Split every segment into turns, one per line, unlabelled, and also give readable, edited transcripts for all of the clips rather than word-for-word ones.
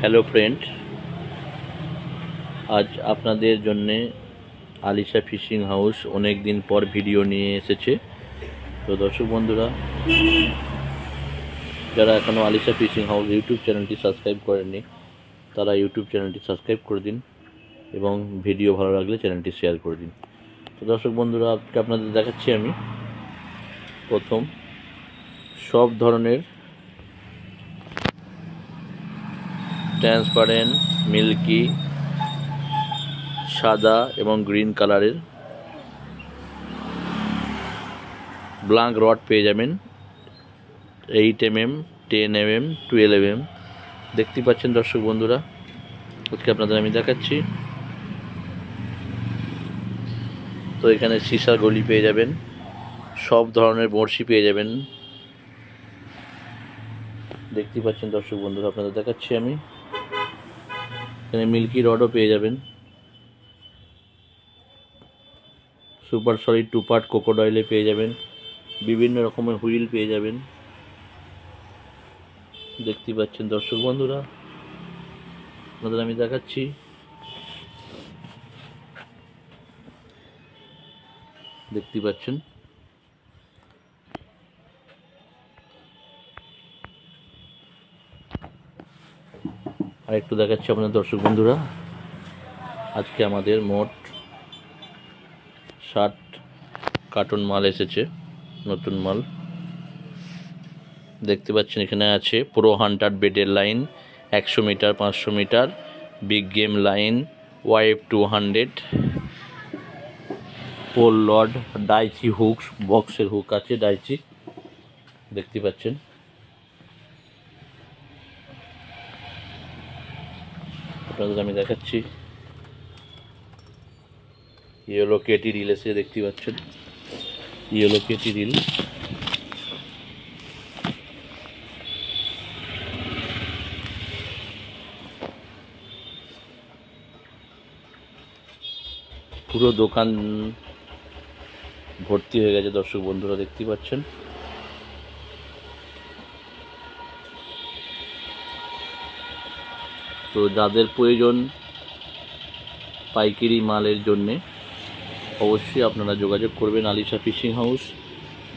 Hello friend, আজ আপনাদের জন্যে আলিশা ফিশিং হাউস অনেক দিন পর ভিডিও নিয়ে এসেছে। তো দর্শক বন্ধুরা, যারা এখনও আলিশা ফিশিং হাউস ইউটিউব চ্যানেলটি সাবস্ক্রাইব করেননি, তারা ইউটিউব চ্যানেলটি সাবস্ক্রাইব করে দিন এবং ভিডিও ভালো লাগলে চ্যানেলটি শেয়ার করে দিন। তো দর্শক বন্ধুরা, আজকে আপনাদের দেখাচ্ছি আমি প্রথম সব ধরনের ট্রান্সপারেন্ট, মিল্কি, সাদা এবং গ্রিন কালারের ব্ল্যাঙ্ক রড পেয়ে যাবেন। 8 mm, 10 mm, 12 mm দেখতে পাচ্ছেন দর্শক বন্ধুরা। আজকে আপনাদের আমি দেখাচ্ছি। তো এখানে সীসার গলি পেয়ে যাবেন, সব ধরনের বড়শি পেয়ে যাবেন। দেখতে পাচ্ছেন দর্শক বন্ধুরা, আপনাদের দেখাচ্ছি আমি। এখানে মিল্কি রডও পেয়ে যাবেন, সুপার সলিড 2 পার্ট ক্রোকোডাইলে পেয়ে যাবেন, বিভিন্ন রকমের হুইল পেয়ে যাবেন। দেখতে পাচ্ছেন দর্শক বন্ধুরা, আপনাদের আমি দেখাচ্ছি। দেখতে পাচ্ছেন আর একটু দেখাচ্ছি আপনাদের দর্শক বন্ধুরা। আজকে আমাদের মোট 60 কার্টন মাল এসেছে, নতুন মাল। দেখতে পাচ্ছেন এখানে আছে প্রো হান্টার বেডের line 100 metre, 500 metre, big game line, ওয়াইফ 200, পোল লড, ডাইচি হুক, বক্সের হুক আছে ডাইচি। দেখতে পাচ্ছেন আপনাদের আমি দেখাচ্ছি। ইয়েলো কেটি রিল এসে, দেখতে পাচ্ছেন ইয়েলো কেটি রিল। পুরো দোকান ভর্তি হয়ে গেছে দর্শক বন্ধুরা, দেখতে পাচ্ছেন। তো যাদের প্রয়োজন পাইকারি মালের জন্যে অবশ্যই আপনারা যোগাযোগ করবেন আলিশা ফিশিং হাউস,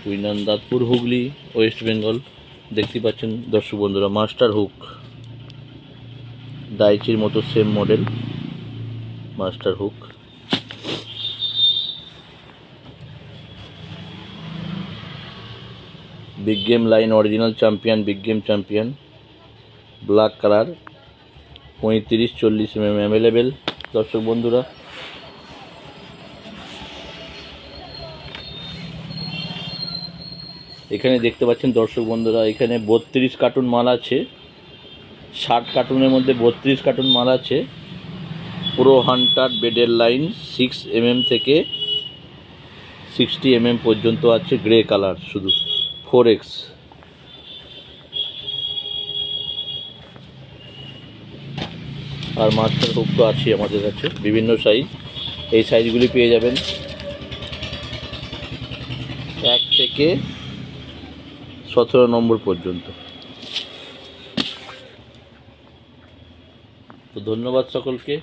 উইনান্দাতপুর, হুগলি, ওয়েস্ট বেঙ্গল। দেখতে পাচ্ছেন দর্শক বন্ধুরা, মাস্টার হুক, ডাইচির মতো same model master hook. Big game line original champion, big game champion, black colour, 35-40 mm available দর্শক বন্ধুরা। এখানে দেখতে পাচ্ছেন দর্শক বন্ধুরা, এখানে 32 কার্টুন মাল আছে। 60 কার্টুনের মধ্যে 32 কার্টুন মাল আছে। প্রো হান্টার বেডের লাইন 6 mm থেকে 60 mm পর্যন্ত আছে, গ্রে কালার শুধু 4X। আর মাস্টার হুক তো আছে আমাদের কাছে বিভিন্ন সাইজ। এই সাইজগুলি পেয়ে যাবেন 1 থেকে 17 নম্বর পর্যন্ত। তো ধন্যবাদ সকলকে।